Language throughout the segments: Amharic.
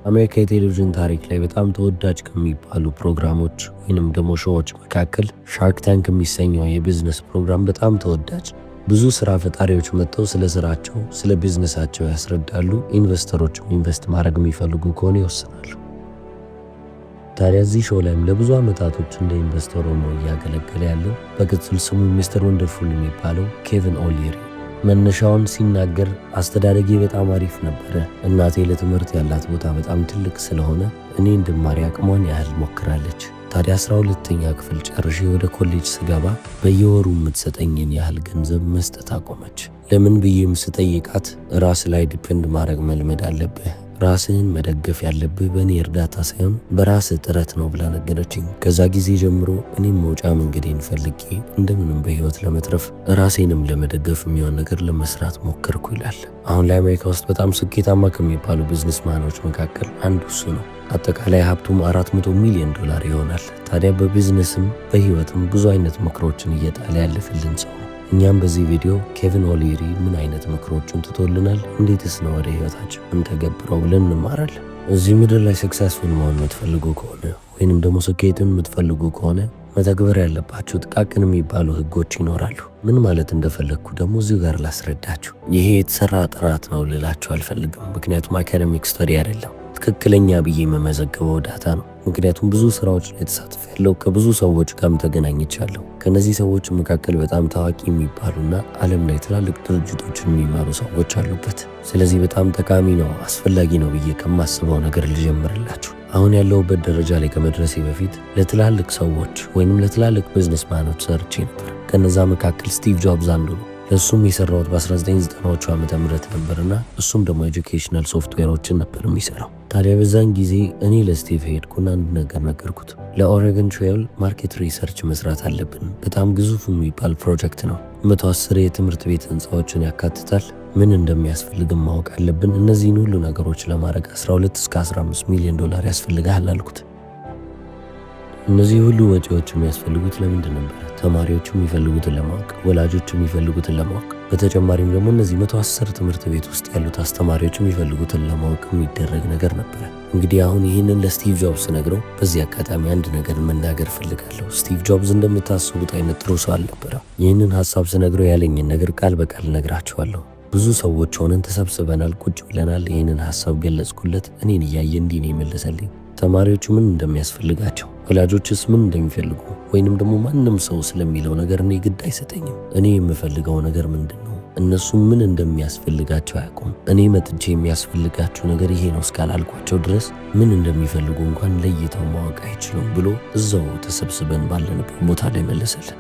አሜሪካ የቴሌቪዥን ታሪክ ላይ በጣም ተወዳጅ ከሚባሉ ፕሮግራሞች ወይንም ደግሞ ሾዎች መካከል ሻርክ ታንክ የሚሰኘው የቢዝነስ ፕሮግራም በጣም ተወዳጅ። ብዙ ስራ ፈጣሪዎች መጥተው ስለ ስራቸው፣ ስለ ቢዝነሳቸው ያስረዳሉ። ኢንቨስተሮችም ኢንቨስት ማድረግ የሚፈልጉ ከሆነ ይወስናሉ። ታዲያ እዚህ ሾው ላይም ለብዙ ዓመታቶች እንደ ኢንቨስተር ሆኖ እያገለገለ ያለው በቅጽል ስሙ ሚስተር ወንደርፉል የሚባለው ኬቪን ኦሊሪ መነሻውን ሲናገር አስተዳደጌ በጣም አሪፍ ነበረ። እናቴ ለትምህርት ያላት ቦታ በጣም ትልቅ ስለሆነ እኔ እንድማር አቅሟን ያህል ሞክራለች። ታዲያ 12ኛ ክፍል ጨርሼ ወደ ኮሌጅ ስገባ በየወሩ የምትሰጠኝን ያህል ገንዘብ መስጠት አቆመች። ለምን ብዬም ስጠይቃት ራስ ላይ ዲፔንድ ማድረግ መልመድ አለብህ፣ ራስህን መደገፍ ያለብህ በእኔ እርዳታ ሳይሆን በራስህ ጥረት ነው ብላ ነገረችኝ። ከዛ ጊዜ ጀምሮ እኔም መውጫ መንገዴን ፈልጌ እንደምንም በህይወት ለመትረፍ ራሴንም ለመደገፍ የሚሆን ነገር ለመስራት ሞከርኩ ይላል። አሁን ላይ አሜሪካ ውስጥ በጣም ስኬታማ ከሚባሉ ቢዝነስማኖች መካከል አንዱ እሱ ነው። አጠቃላይ ሀብቱም $400 ሚሊዮን ይሆናል። ታዲያ በቢዝነስም በህይወትም ብዙ አይነት ምክሮችን እየጣለ ያለፈልን ሰው ነው። እኛም በዚህ ቪዲዮ ኬቪን ኦሊሪ ምን አይነት ምክሮችን ትቶልናል፣ እንዴትስ ነው ወደ ህይወታችን እንተገብረው ብለን እንማራለን። እዚህ ምድር ላይ ሰክሰስፉል መሆን የምትፈልጉ ከሆነ ወይንም ደግሞ ስኬትን የምትፈልጉ ከሆነ መተግበር ያለባችሁ ጥቃቅን የሚባሉ ህጎች ይኖራሉ። ምን ማለት እንደፈለግኩ ደግሞ እዚሁ ጋር ላስረዳችሁ። ይሄ የተሰራ ጥናት ነው ልላችሁ አልፈልግም፣ ምክንያቱም አካደሚክ ስተዲ አይደለም። ትክክለኛ ብዬ የምመዘግበው ዳታ ነው። ምክንያቱም ብዙ ስራዎች ላይ ተሳትፍ ያለው ከብዙ ሰዎች ጋርም ተገናኝቻለሁ። ከነዚህ ሰዎች መካከል በጣም ታዋቂ የሚባሉና ዓለም ላይ ትላልቅ ድርጅቶችን የሚማሩ ሰዎች አሉበት። ስለዚህ በጣም ጠቃሚ ነው፣ አስፈላጊ ነው ብዬ ከማስበው ነገር ልጀምርላችሁ። አሁን ያለሁበት ደረጃ ላይ ከመድረሴ በፊት ለትላልቅ ሰዎች ወይንም ለትላልቅ ቢዝነስማኖች ሰርቼ ነበር። ከነዛ መካከል ስቲቭ ጆብስ አንዱ ነው። ለሱም የሰራሁት በ1990ዎቹ ዓመተ ምህረት ነበርና እሱም ደግሞ ኤጁኬሽናል ሶፍትዌሮችን ነበር የሚሰራው። ታዲያ በዛን ጊዜ እኔ ለስቲቭ ሄድኩና አንድ ነገር ነገርኩት። ለኦሬገን ትሬል ማርኬት ሪሰርች መስራት አለብን። በጣም ግዙፍ የሚባል ፕሮጀክት ነው። 110 የትምህርት ቤት ህንፃዎችን ያካትታል። ምን እንደሚያስፈልግም ማወቅ አለብን። እነዚህን ሁሉ ነገሮች ለማድረግ 12 እስከ $15 ሚሊዮን ያስፈልጋል አልኩት። እነዚህ ሁሉ ወጪዎች የሚያስፈልጉት ለምንድን ነበር? ተማሪዎቹ የሚፈልጉትን ለማወቅ፣ ወላጆቹ የሚፈልጉትን ለማወቅ፣ በተጨማሪም ደግሞ እነዚህ 110 ትምህርት ቤት ውስጥ ያሉት አስተማሪዎች የሚፈልጉትን ለማወቅ የሚደረግ ነገር ነበረ። እንግዲህ አሁን ይህንን ለስቲቭ ጆብስ ነግረው በዚህ አጋጣሚ አንድ ነገር መናገር ፈልጋለሁ። ስቲቭ ጆብስ እንደምታስቡት አይነት ጥሩ ሰው አልነበረም። ይህንን ሀሳብ ስነግረው ያለኝን ነገር ቃል በቃል ነግራችኋለሁ። ብዙ ሰዎች ሆነን ተሰብስበናል፣ ቁጭ ብለናል። ይህንን ሀሳብ ገለጽኩለት። እኔን እያየ እንዲህ ነው የመለሰልኝ። ተማሪዎቹ ምን እንደሚያስፈልጋቸው፣ ወላጆችስ ምን እንደሚፈልጉ ወይንም ደግሞ ማንም ሰው ስለሚለው ነገር እኔ ግድ አይሰጠኝም። እኔ የምፈልገው ነገር ምንድን ነው? እነሱ ምን እንደሚያስፈልጋቸው አያውቁም። እኔ መጥቼ የሚያስፈልጋቸው ነገር ይሄ ነው እስካላልኳቸው ድረስ ምን እንደሚፈልጉ እንኳን ለይተው ማወቅ አይችሉም ብሎ እዛው ተሰብስበን ባለንበት ቦታ ላይ መለሰልን።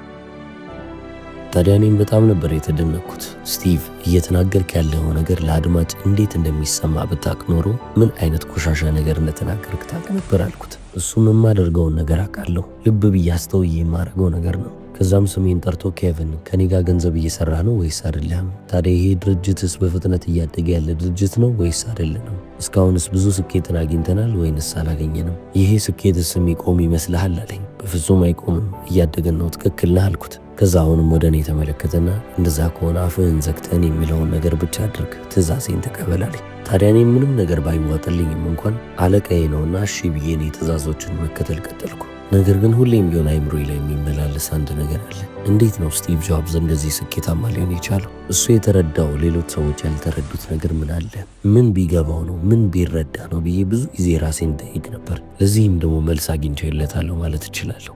ታዲያ እኔም በጣም ነበር የተደነቅኩት። ስቲቭ እየተናገርክ ያለው ነገር ለአድማጭ እንዴት እንደሚሰማ ብታውቅ ኖሮ ምን አይነት ቆሻሻ ነገር እንደተናገርክ ታውቅ ነበር አልኩት። እሱም የማደርገውን ነገር አውቃለሁ፣ ልብ ብዬ አስተውዬ የማደርገው ነገር ነው። ከዛም ስሜን ጠርቶ ኬቪን ከኔ ጋር ገንዘብ እየሰራ ነው ወይስ አይደለም? ታዲያ ይሄ ድርጅትስ በፍጥነት እያደገ ያለ ድርጅት ነው ወይስ አይደለም? እስካሁንስ ብዙ ስኬትን አግኝተናል ወይንስ አላገኘንም? ይሄ ስኬትስ የሚቆም ይመስልሃል አለኝ። በፍጹም አይቆምም፣ እያደገን ነው። ትክክል ነህ አልኩት። ከዛ አሁንም ወደ እኔ ተመለከተና እንደዛ ከሆነ አፍህን ዘግተን የሚለውን ነገር ብቻ አድርግ፣ ትእዛዜን ተቀበላለኝ። ታዲያ እኔ ምንም ነገር ባይዋጥልኝም እንኳን አለቃዬ ነውና እሺ ብዬ እኔ ትእዛዞችን መከተል ቀጠልኩ። ነገር ግን ሁሌም ቢሆን አይምሮዬ ላይ የሚመላለስ አንድ ነገር አለ። እንዴት ነው ስቲቭ ጆብስ እንደዚህ ስኬታማ ሊሆን የቻለው? እሱ የተረዳው ሌሎች ሰዎች ያልተረዱት ነገር ምን አለ? ምን ቢገባው ነው? ምን ቢረዳ ነው ብዬ ብዙ ጊዜ ራሴን ጠይቅ ነበር። ለዚህም ደግሞ መልስ አግኝቼለታለሁ ማለት እችላለሁ።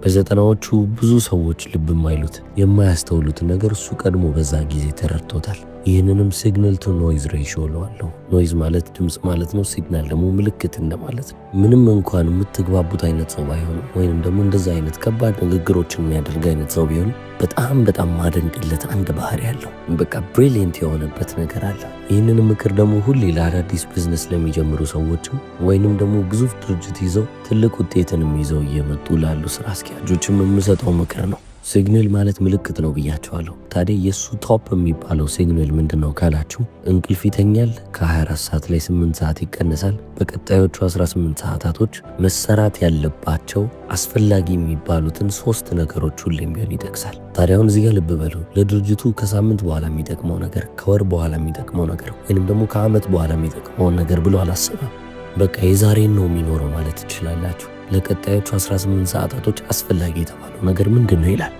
በዘጠናዎቹ ብዙ ሰዎች ልብ የማይሉት የማያስተውሉትን ነገር እሱ ቀድሞ በዛ ጊዜ ተረድቶታል። ይህንንም ሲግናል ቱ ኖይዝ ሬሽዮ እለዋለሁ። ኖይዝ ማለት ድምፅ ማለት ነው። ሲግናል ደግሞ ምልክት እንደማለት ነው። ምንም እንኳን የምትግባቡት አይነት ሰው ባይሆንም ወይንም ደግሞ እንደዛ አይነት ከባድ ንግግሮችን የሚያደርግ አይነት ሰው ቢሆንም በጣም ማደንቅለት አንድ ባህሪ ያለው በቃ ብሪሊየንት የሆነበት ነገር አለ። ይህንን ምክር ደግሞ ሁሌ ለአዳዲስ ቢዝነስ ለሚጀምሩ ሰዎችም ወይንም ደግሞ ግዙፍ ድርጅት ይዘው ትልቅ ውጤትንም ይዘው እየመጡ ላሉ ስራ አስኪያጆችም የምሰጠው ምክር ነው። ሲግናል ማለት ምልክት ነው ብያቸዋለሁ። ታዲያ የእሱ ቶፕ የሚባለው ሲግናል ምንድን ነው ካላችሁ፣ እንቅልፍ ይተኛል። ከ24 ሰዓት ላይ 8 ሰዓት ይቀነሳል። በቀጣዮቹ 18 ሰዓታቶች መሰራት ያለባቸው አስፈላጊ የሚባሉትን 3 ነገሮች ሁሌም ቢሆን ይጠቅሳል። ታዲያውን እዚህ ጋር ልብ በሉ። ለድርጅቱ ከሳምንት በኋላ የሚጠቅመው ነገር፣ ከወር በኋላ የሚጠቅመው ነገር ወይንም ደግሞ ከዓመት በኋላ የሚጠቅመውን ነገር ብሎ አላሰበም። በቃ የዛሬን ነው የሚኖረው ማለት ትችላላችሁ። ለቀጣዮቹ 18 ሰዓታቶች አስፈላጊ የተባለው ነገር ምንድን ነው ይላል።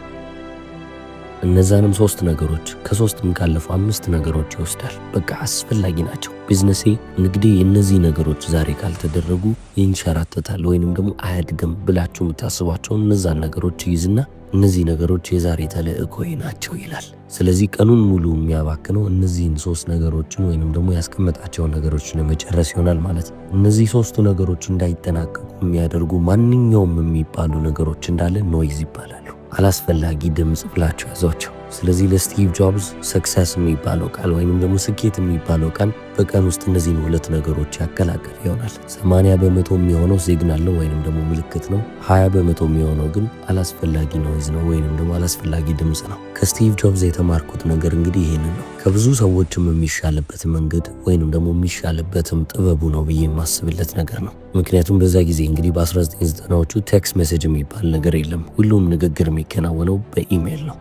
እነዛንም 3 ነገሮች ከ3ም ካለፉ 5 ነገሮች ይወስዳል። በቃ አስፈላጊ ናቸው። ቢዝነሴ፣ ንግዴ እነዚህ ነገሮች ዛሬ ካልተደረጉ ይንሸራተታል ወይንም ደግሞ አያድግም ብላችሁ የምታስቧቸውን እነዛን ነገሮች ይይዝና እነዚህ ነገሮች የዛሬ ተልእኮዬ ናቸው ይላል። ስለዚህ ቀኑን ሙሉ የሚያባክነው እነዚህን 3 ነገሮችን ወይንም ደግሞ ያስቀመጣቸውን ነገሮች ለመጨረስ ይሆናል ማለት ነው። እነዚህ 3ቱ ነገሮች እንዳይጠናቀቁ የሚያደርጉ ማንኛውም የሚባሉ ነገሮች እንዳለ ኖይዝ ይባላሉ። አላስፈላጊ ድምፅ ብላችሁ ያዟቸው። ስለዚህ ለስቲቭ ጆብስ ሰክሰስ የሚባለው ቃል ወይንም ደግሞ ስኬት የሚባለው ቃል በቀን ውስጥ እነዚህን 2 ነገሮች ያቀላቀል ይሆናል። 80% የሚሆነው ሲግናል ነው ወይንም ደግሞ ምልክት ነው። 20% የሚሆነው ግን አላስፈላጊ ኖይዝ ነው ወይንም ደግሞ አላስፈላጊ ድምፅ ነው። ከስቲቭ ጆብስ የተማርኩት ነገር እንግዲህ ይሄንን ነው። ከብዙ ሰዎችም የሚሻልበት መንገድ ወይንም ደግሞ የሚሻልበትም ጥበቡ ነው ብዬ የማስብለት ነገር ነው። ምክንያቱም በዛ ጊዜ እንግዲህ በ1990ዎቹ ቴክስት ሜሴጅ የሚባል ነገር የለም። ሁሉም ንግግር የሚከናወነው በኢሜይል ነው።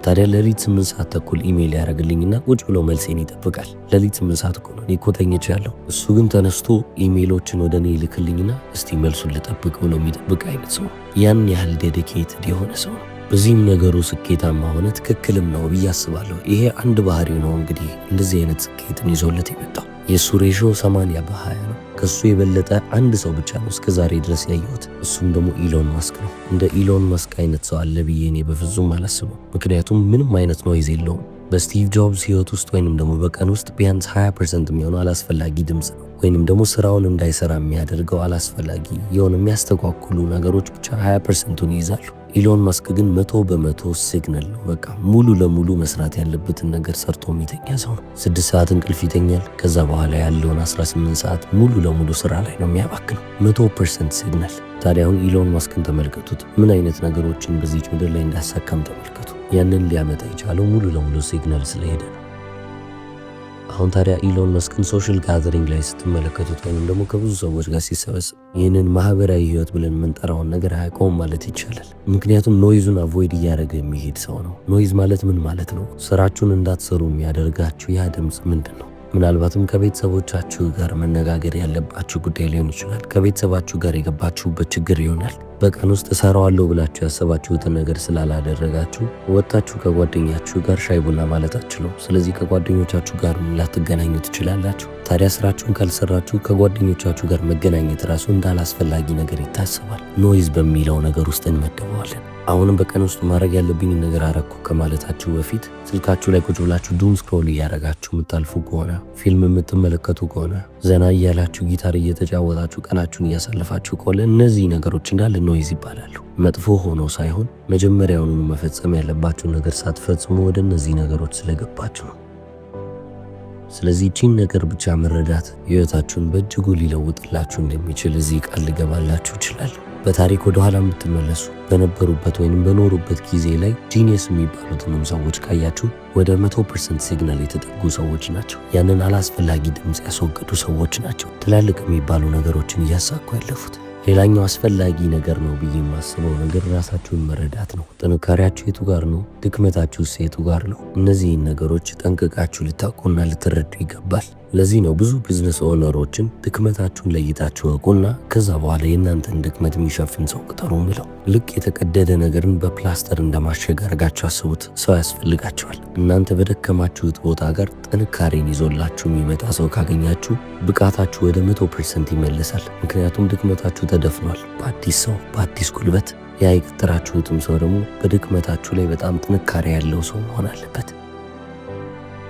ታዲያ ሌሊት 8 ሰዓት ተኩል ኢሜይል ያደርግልኝና ቁጭ ብሎ መልሴን ይጠብቃል። ሌሊት 8 ሰዓት እኮ ነው፣ እኔ እኮ ተኝቻለሁ። እሱ ግን ተነስቶ ኢሜይሎችን ወደ እኔ ይልክልኝና እስቲ መልሱን ልጠብቅ ብሎ የሚጠብቅ አይነት ሰው ነው። ያን ያህል ዴዲኬትድ የሆነ ሰው ነው። በዚህም ነገሩ ስኬታማ ሆነ፣ ትክክልም ነው ብዬ አስባለሁ። ይሄ አንድ ባህሪው ነው እንግዲህ እንደዚህ አይነት ስኬትን ይዞለት የመጣው። የእሱ ሬሾ 80 በ20 ነው። ከሱ የበለጠ አንድ ሰው ብቻ ነው እስከ ዛሬ ድረስ ያየሁት። እሱም ደግሞ ኢሎን ማስክ ነው። እንደ ኢሎን ማስክ አይነት ሰው አለ ብዬ እኔ በፍጹም አላስበው። ምክንያቱም ምንም አይነት ኖይዝ የለውም። በስቲቭ ጆብስ ህይወት ውስጥ ወይንም ደግሞ በቀን ውስጥ ቢያንስ 20% የሚሆነው አላስፈላጊ ድምፅ ነው። ወይንም ደግሞ ስራውን እንዳይሰራ የሚያደርገው አላስፈላጊ የሆነ የሚያስተጓጉሉ ነገሮች ብቻ 20%ን ይይዛሉ። ኢሎን ማስክ ግን 100% ሲግናል ነው። በቃ ሙሉ ለሙሉ መስራት ያለበትን ነገር ሰርቶ የሚተኛ ሰው ነው። 6 ሰዓት እንቅልፍ ይተኛል። ከዛ በኋላ ያለውን 18 ሰዓት ሙሉ ለሙሉ ስራ ላይ ነው የሚያባክነው። 100% ሲግናል። ታዲያ አሁን ኢሎን ማስክን ተመልከቱት። ምን አይነት ነገሮችን በዚች ምድር ላይ እንዳሳካም ተመልከቱ። ያንን ሊያመጣ የቻለው ሙሉ ለሙሉ ሲግናል ስለሄደ ነው። አሁን ታዲያ ኢሎን መስክን ሶሻል ጋዘሪንግ ላይ ስትመለከቱት ወይም ደግሞ ከብዙ ሰዎች ጋር ሲሰበስብ ይህንን ማህበራዊ ህይወት ብለን የምንጠራውን ነገር አያውቀውም ማለት ይቻላል። ምክንያቱም ኖይዙን አቮይድ እያደረገ የሚሄድ ሰው ነው። ኖይዝ ማለት ምን ማለት ነው? ስራችሁን እንዳትሰሩ የሚያደርጋችሁ ያ ድምፅ ምንድን ነው? ምናልባትም ከቤተሰቦቻችሁ ጋር መነጋገር ያለባችሁ ጉዳይ ሊሆን ይችላል። ከቤተሰባችሁ ጋር የገባችሁበት ችግር ይሆናል። በቀን ውስጥ እሰራዋለሁ ብላችሁ ያሰባችሁትን ነገር ስላላደረጋችሁ ወጥታችሁ ከጓደኛችሁ ጋር ሻይ ቡና ማለት አትችሉም። ስለዚህ ከጓደኞቻችሁ ጋር ላትገናኙ ትችላላችሁ። ታዲያ ስራችሁን ካልሰራችሁ ከጓደኞቻችሁ ጋር መገናኘት ራሱ እንዳላስፈላጊ ነገር ይታሰባል። ኖይዝ በሚለው ነገር ውስጥ እንመደበዋለን። አሁንም በቀን ውስጥ ማድረግ ያለብኝ ነገር አረኩ ከማለታችሁ በፊት ስልካችሁ ላይ ቁጭ ብላችሁ ዱም ስክሮል እያደረጋችሁ የምታልፉ ከሆነ፣ ፊልም የምትመለከቱ ከሆነ፣ ዘና እያላችሁ ጊታር እየተጫወታችሁ ቀናችሁን እያሳለፋችሁ ከሆነ እነዚህ ነገሮች እንዳለ ኖይዝ ይባላሉ። መጥፎ ሆኖ ሳይሆን መጀመሪያውኑ መፈጸም ያለባችሁ ነገር ሳትፈጽሙ ወደ እነዚህ ነገሮች ስለገባችሁ ነው። ስለዚህ ቺን ነገር ብቻ መረዳት ህይወታችሁን በእጅጉ ሊለውጥላችሁ እንደሚችል እዚህ ቃል ልገባላችሁ ይችላል። በታሪክ ወደ ኋላ የምትመለሱ በነበሩበት ወይም በኖሩበት ጊዜ ላይ ጂኒየስ የሚባሉትንም ሰዎች ካያችሁ ወደ 100% ሲግናል የተጠጉ ሰዎች ናቸው። ያንን አላስፈላጊ ድምፅ ያስወገዱ ሰዎች ናቸው ትላልቅ የሚባሉ ነገሮችን እያሳኩ ያለፉት። ሌላኛው አስፈላጊ ነገር ነው ብዬ የማስበው ነገር ራሳችሁን መረዳት ነው። ጥንካሬያችሁ የቱ ጋር ነው? ድክመታችሁስ የቱ ጋር ነው? እነዚህን ነገሮች ጠንቅቃችሁ ልታውቁና ልትረዱ ይገባል። ለዚህ ነው ብዙ ቢዝነስ ኦነሮችን ድክመታችሁን ለይታችሁ እወቁና ከዛ በኋላ የእናንተን ድክመት የሚሸፍን ሰው ቅጠሩ ምለው። ልክ የተቀደደ ነገርን በፕላስተር እንደማሸግ አድርጋችሁ አስቡት። ሰው ያስፈልጋችኋል። እናንተ በደከማችሁት ቦታ ጋር ጥንካሬን ይዞላችሁ የሚመጣ ሰው ካገኛችሁ ብቃታችሁ ወደ 100% ይመለሳል። ምክንያቱም ድክመታችሁ ተደፍኗል በአዲስ ሰው በአዲስ ጉልበት። ያ የቀጠራችሁትም ሰው ደግሞ በድክመታችሁ ላይ በጣም ጥንካሬ ያለው ሰው መሆን አለበት።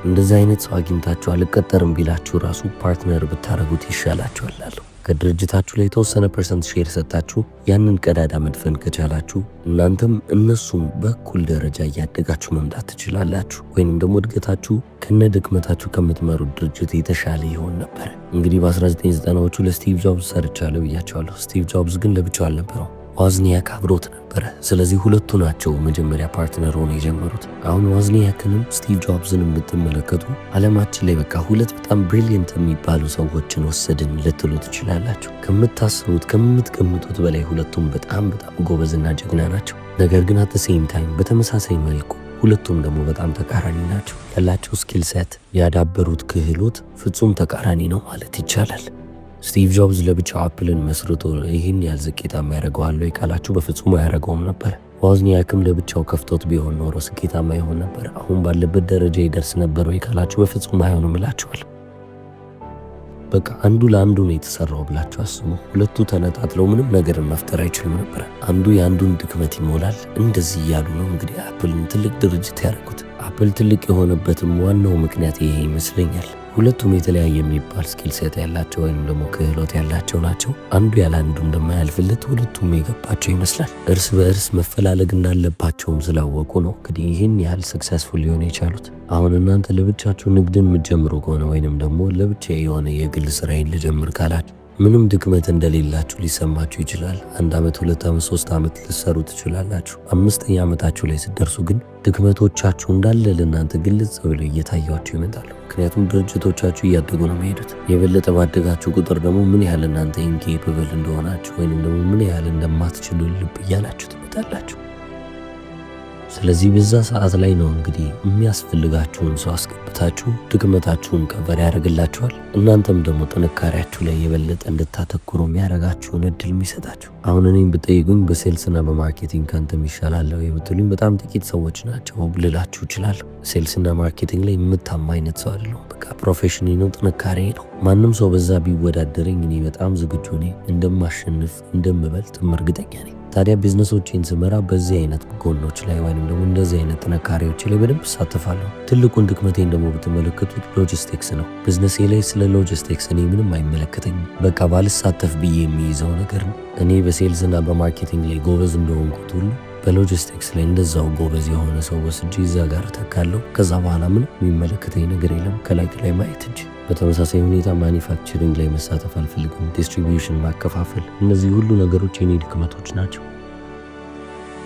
እንደዚህ አይነት ሰው አግኝታችሁ አልቀጠርም ቢላችሁ ራሱ ፓርትነር ብታረጉት ይሻላችኋል አለው። ከድርጅታችሁ ላይ የተወሰነ % ሼር ሰጣችሁ ያንን ቀዳዳ መድፈን ከቻላችሁ እናንተም እነሱም በኩል ደረጃ እያደጋችሁ መምጣት ትችላላችሁ። ወይንም ደግሞ እድገታችሁ ከነ ድክመታችሁ ከምትመሩት ድርጅት የተሻለ ይሆን ነበር። እንግዲህ በ1990ዎቹ ለስቲቭ ጆብስ ሰርቻለሁ ብያቸዋለሁ። ስቲቭ ጆብስ ግን ለብቻው አልነበረው። ዋዝኒያክ አብሮት ነበረ። ስለዚህ ሁለቱ ናቸው መጀመሪያ ፓርትነር ሆነው የጀመሩት። አሁን ዋዝኒያክንም ስቲቭ ጆብስንም ብትመለከቱ ዓለማችን ላይ በቃ ሁለት በጣም ብሪሊየንት የሚባሉ ሰዎችን ወሰድን ልትሉ ትችላላችሁ። ከምታስቡት ከምትገምቱት በላይ ሁለቱም በጣም ጎበዝና ጀግና ናቸው። ነገር ግን አት ሴም ታይም በተመሳሳይ መልኩ ሁለቱም ደግሞ በጣም ተቃራኒ ናቸው። ያላቸው ስኪል ሴት ያዳበሩት ክህሎት ፍጹም ተቃራኒ ነው ማለት ይቻላል። ስቲቭ ጆብስ ለብቻው አፕልን መስርቶ ይህን ያህል ስኬታማ ያደርገዋል ወይ ካላችሁ በፍጹም አያደርገውም ነበር። ዋዝኒያክም ለብቻው ከፍቶት ቢሆን ኖሮ ስኬታማ ይሆን ነበር። አሁን ባለበት ደረጃ ይደርስ ነበር ወይ ካላችሁ በፍጹም አይሆንም እላችኋል። በቃ አንዱ ለአንዱ ነው የተሰራው ብላችሁ አስቡ። ሁለቱ ተነጣጥለው ምንም ነገር መፍጠር አይችሉም ነበር። አንዱ የአንዱን ድክመት ይሞላል። እንደዚህ እያሉ ነው እንግዲህ አፕልን ትልቅ ድርጅት ያደረጉት። አፕል ትልቅ የሆነበትም ዋናው ምክንያት ይሄ ይመስለኛል። ሁለቱም የተለያየ የሚባል ስኪል ሴት ያላቸው ወይም ደግሞ ክህሎት ያላቸው ናቸው። አንዱ ያለ አንዱ እንደማያልፍለት ሁለቱም የገባቸው ይመስላል። እርስ በእርስ መፈላለግ እንዳለባቸውም ስላወቁ ነው እንግዲህ ይህን ያህል ሰክሰስፉል ሊሆኑ የቻሉት። አሁን እናንተ ለብቻችሁ ንግድን የምትጀምሩ ከሆነ ወይንም ደግሞ ለብቻ የሆነ የግል ስራዬን ልጀምር ካላችሁ ምንም ድክመት እንደሌላችሁ ሊሰማችሁ ይችላል። 1 ዓመት 2 ዓመት 3 ዓመት ልትሰሩ ትችላላችሁ። 5ኛ ዓመታችሁ ላይ ስትደርሱ ግን ድክመቶቻችሁ እንዳለ ለእናንተ ግልጽ ብለው እየታያችሁ ይመጣሉ። ምክንያቱም ድርጅቶቻችሁ እያደጉ ነው የሚሄዱት። የበለጠ ባደጋችሁ ቁጥር ደግሞ ምን ያህል እናንተ ኢንኬፐብል እንደሆናችሁ ወይንም ደግሞ ምን ያህል እንደማትችሉ ልብ እያላችሁ ትመጣላችሁ። ስለዚህ በዛ ሰዓት ላይ ነው እንግዲህ የሚያስፈልጋችሁን ሰው አስገብታችሁ ድክመታችሁን ከበር ያደርግላችኋል። እናንተም ደግሞ ጥንካሬያችሁ ላይ የበለጠ እንድታተኩሩ የሚያደርጋችሁን እድል የሚሰጣችሁ። አሁን እኔም ብጠይቁኝ በሴልስና በማርኬቲንግ ካንተ ይሻላለሁ የብትሉኝ በጣም ጥቂት ሰዎች ናቸው ልላችሁ እችላለሁ። ሴልስና ማርኬቲንግ ላይ የምታማ አይነት ሰው አይደለሁም። በቃ ፕሮፌሽኔ ነው፣ ጥንካሬ ነው። ማንም ሰው በዛ ቢወዳደረኝ እኔ በጣም ዝግጁ ነኝ። እንደማሸንፍ እንደምበልጥም እርግጠኛ ነኝ። ታዲያ ቢዝነሶችን ስመራ በዚህ አይነት ጎኖች ላይ ወይንም ደግሞ እንደዚህ አይነት ጥንካሬዎች ላይ በደንብ እሳተፋለሁ። ትልቁን ድክመቴን ደግሞ ብትመለከቱት ሎጂስቲክስ ነው። ቢዝነሴ ላይ ስለ ሎጂስቲክስ እኔ ምንም አይመለከተኝም። በቃ ባልሳተፍ ብዬ የሚይዘው ነገር ነው። እኔ በሴልስና በማርኬቲንግ ላይ ጎበዝ እንደሆንኩት ሁሉ በሎጂስቲክስ ላይ እንደዛው ጎበዝ የሆነ ሰው ወስጄ እዛ ጋር ተካለሁ። ከዛ በኋላ ምንም የሚመለከተኝ ነገር የለም ከላይ ማየት እንጂ። በተመሳሳይ ሁኔታ ማኒፋክቸሪንግ ላይ መሳተፍ አልፈልግም። ዲስትሪቢዩሽን፣ ማከፋፈል፣ እነዚህ ሁሉ ነገሮች የኔ ድክመቶች ናቸው።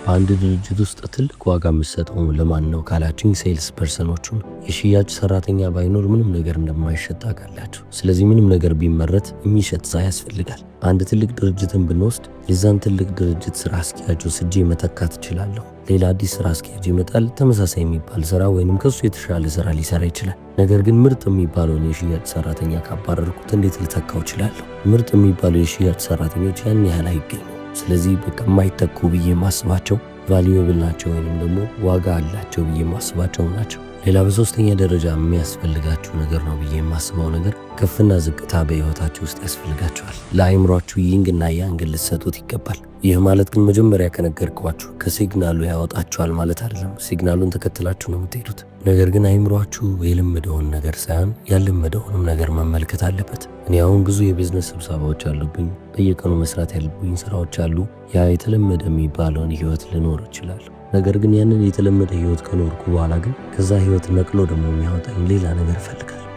በአንድ ድርጅት ውስጥ ትልቅ ዋጋ የምሰጠው ለማን ነው ካላችኝ ሴልስ ፐርሰኖቹን። የሽያጭ ሰራተኛ ባይኖር ምንም ነገር እንደማይሸጥ ታውቃላችሁ። ስለዚህ ምንም ነገር ቢመረት የሚሸጥ ሰው ያስፈልጋል። አንድ ትልቅ ድርጅትን ብንወስድ የዛን ትልቅ ድርጅት ስራ አስኪያጅ ወስጄ መተካት እችላለሁ። ሌላ አዲስ ስራ አስኪያጅ ይመጣል። ተመሳሳይ የሚባል ስራ ወይንም ከሱ የተሻለ ስራ ሊሰራ ይችላል። ነገር ግን ምርጥ የሚባለውን የሽያጭ ሰራተኛ ካባረርኩት እንዴት ልተካው እችላለሁ? ምርጥ የሚባሉ የሽያጭ ሰራተኞች ያን ያህል አይገኙ። ስለዚህ በቃ የማይተኩ ብዬ ማስባቸው ቫልዩብል ናቸው ወይንም ደግሞ ዋጋ አላቸው ብዬ ማስባቸው ናቸው። ሌላ በሶስተኛ ደረጃ የሚያስፈልጋችሁ ነገር ነው ብዬ የማስበው ነገር ከፍና ዝቅታ በህይወታችሁ ውስጥ ያስፈልጋችኋል። ለአይምሯችሁ ይንግና ያንግ ልትሰጡት ይገባል። ይህ ማለት ግን መጀመሪያ ከነገርኳችሁ ከሲግናሉ ያወጣችኋል ማለት አይደለም። ሲግናሉን ተከትላችሁ ነው የምትሄዱት። ነገር ግን አይምሯችሁ የለመደውን ነገር ሳይሆን ያለመደውንም ነገር መመልከት አለበት። እኔ አሁን ብዙ የቢዝነስ ስብሰባዎች አሉብኝ። በየቀኑ መስራት ያለብኝ ስራዎች አሉ። ያ የተለመደ የሚባለውን ህይወት ልኖር እችላለሁ። ነገር ግን ያንን የተለመደ ህይወት ከኖርኩ በኋላ ግን ከዛ ህይወት ነቅሎ ደግሞ የሚያወጣኝ ሌላ ነገር እፈልጋለሁ።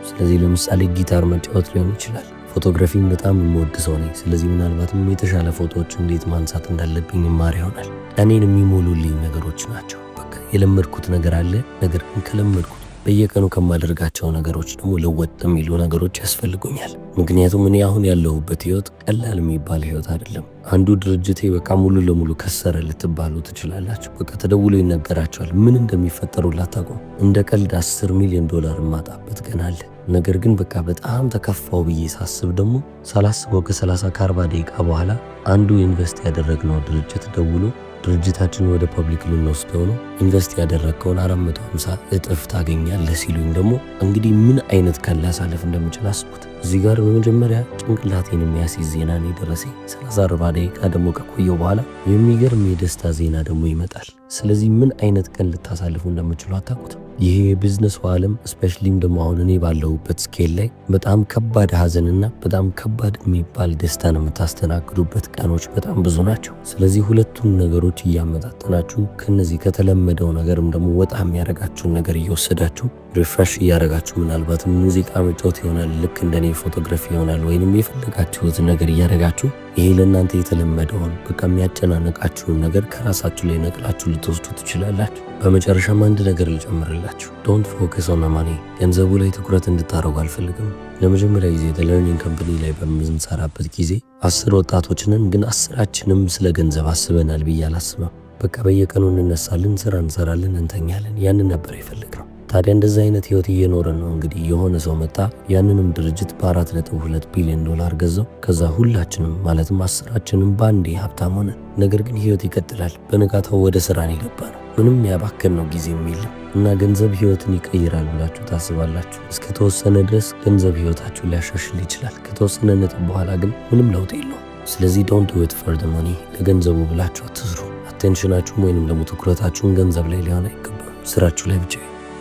ስለዚህ ለምሳሌ ጊታር መጫወት ሊሆን ይችላል። ፎቶግራፊን በጣም የምወድ ሰው ነኝ። ስለዚህ ምናልባትም የተሻለ ፎቶዎች እንዴት ማንሳት እንዳለብኝ ይማር ይሆናል። እኔን የሚሞሉልኝ ነገሮች ናቸው። በቃ የለመድኩት ነገር አለ። ነገር ግን ከለመድኩት በየቀኑ ከማደርጋቸው ነገሮች ደግሞ ለወጥ የሚሉ ነገሮች ያስፈልጉኛል። ምክንያቱም እኔ አሁን ያለሁበት ህይወት ቀላል የሚባል ህይወት አይደለም። አንዱ ድርጅቴ በቃ ሙሉ ለሙሉ ከሰረ ልትባሉ ትችላላችሁ። በቃ ተደውሎ ይነገራቸዋል። ምን እንደሚፈጠሩ ላታውቁም። እንደ ቀልድ $10 ሚሊዮን የማጣበት ቀን አለ። ነገር ግን በቃ በጣም ተከፋው ብዬ ሳስብ ደግሞ ሳላስበው ከ30 ከ40 ደቂቃ በኋላ አንዱ ኢንቨስት ያደረግነው ድርጅት ደውሎ ድርጅታችን ወደ ፐብሊክ ልንወስደው ነው፣ ኢንቨስት ያደረግከውን 450 እጥፍ ታገኛለህ ሲሉኝ ደግሞ እንግዲህ ምን አይነት ቀን ላሳለፍ እንደምችል አስቡት። እዚህ ጋር በመጀመሪያ ጭንቅላቴን የሚያስይዝ ዜና ነው የደረሰኝ። 30-40 ደቂቃ ደግሞ ከቆየው በኋላ የሚገርም የደስታ ዜና ደግሞ ይመጣል። ስለዚህ ምን አይነት ቀን ልታሳልፉ እንደምችሉ አታውቁትም። ይሄ የቢዝነስ ዓለም ስፔሻሊም ደግሞ አሁን እኔ ባለሁበት ስኬል ላይ በጣም ከባድ ሀዘንና በጣም ከባድ የሚባል ደስታን የምታስተናግዱበት ቀኖች በጣም ብዙ ናቸው። ስለዚህ ሁለቱን ነገሮች እያመጣጠናችሁ ከነዚህ ከተለመደው ነገርም ደግሞ ወጣ የሚያደርጋችሁን ነገር እየወሰዳችሁ ሪፍሬሽ እያደረጋችሁ ምናልባትም ሙዚቃ መጫወት ይሆናል፣ ልክ እንደኔ ፎቶግራፊ ይሆናል፣ ወይንም የፈለጋችሁትን ነገር እያደረጋችሁ ይሄ ለእናንተ የተለመደውን በቃ የሚያጨናንቃችሁን ነገር ከራሳችሁ ላይ ነቅላችሁ ልትወስዱ ትችላላችሁ። በመጨረሻም አንድ ነገር ልጨምርላችሁ። ዶንት ፎከስ ኦን ማኒ። ገንዘቡ ላይ ትኩረት እንድታደርጉ አልፈልግም። ለመጀመሪያ ጊዜ ለርኒንግ ካምፓኒ ላይ በምንሰራበት ጊዜ 10 ወጣቶችንን ግን 10አችንም ስለ ገንዘብ አስበናል ብዬ አላስብም። በቃ በየቀኑ እንነሳለን፣ ስራ እንሰራለን፣ እንተኛለን። ያንን ነበር የፈለግነው። ታዲያ እንደዚህ አይነት ህይወት እየኖረን ነው። እንግዲህ የሆነ ሰው መጣ፣ ያንንም ድርጅት በ4.2 ቢሊዮን ዶላር ገዛው። ከዛ ሁላችንም ማለትም 10አችንም ባንዴ ሀብታም ሆነ። ነገር ግን ህይወት ይቀጥላል። በንጋታው ወደ ስራ ነው የገባነው። ምንም ያባከን ነው ጊዜ የለም እና ገንዘብ ህይወትን ይቀይራል ብላችሁ ታስባላችሁ? እስከ ተወሰነ ድረስ ገንዘብ ህይወታችሁን ሊያሻሽል ይችላል። ከተወሰነ ነጥብ በኋላ ግን ምንም ለውጥ የለውም። ስለዚህ ዶንት ዱ ኢት ፎር ዘ ማኒ። ለገንዘቡ ብላችሁ አትስሩ። አቴንሽናችሁም ወይንም ደግሞ ትኩረታችሁን ገንዘብ ላይ ሊሆን አይገባም፣ ስራችሁ ላይ ብቻ።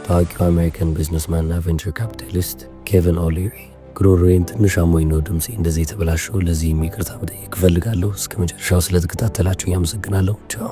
ታዋቂው አሜሪካን ቢዝነስማንና ቬንቸር ካፒታሊስት ኬቪን ኦሊሪ። ጉሮሮዬን ትንሽ አሞኝ ነው ድምፄ እንደዚህ የተበላሸው። ለዚህ ይቅርታ መጠየቅ እፈልጋለሁ። እስከ መጨረሻው ስለተከታተላችሁ ያመሰግናለሁ። ቻው።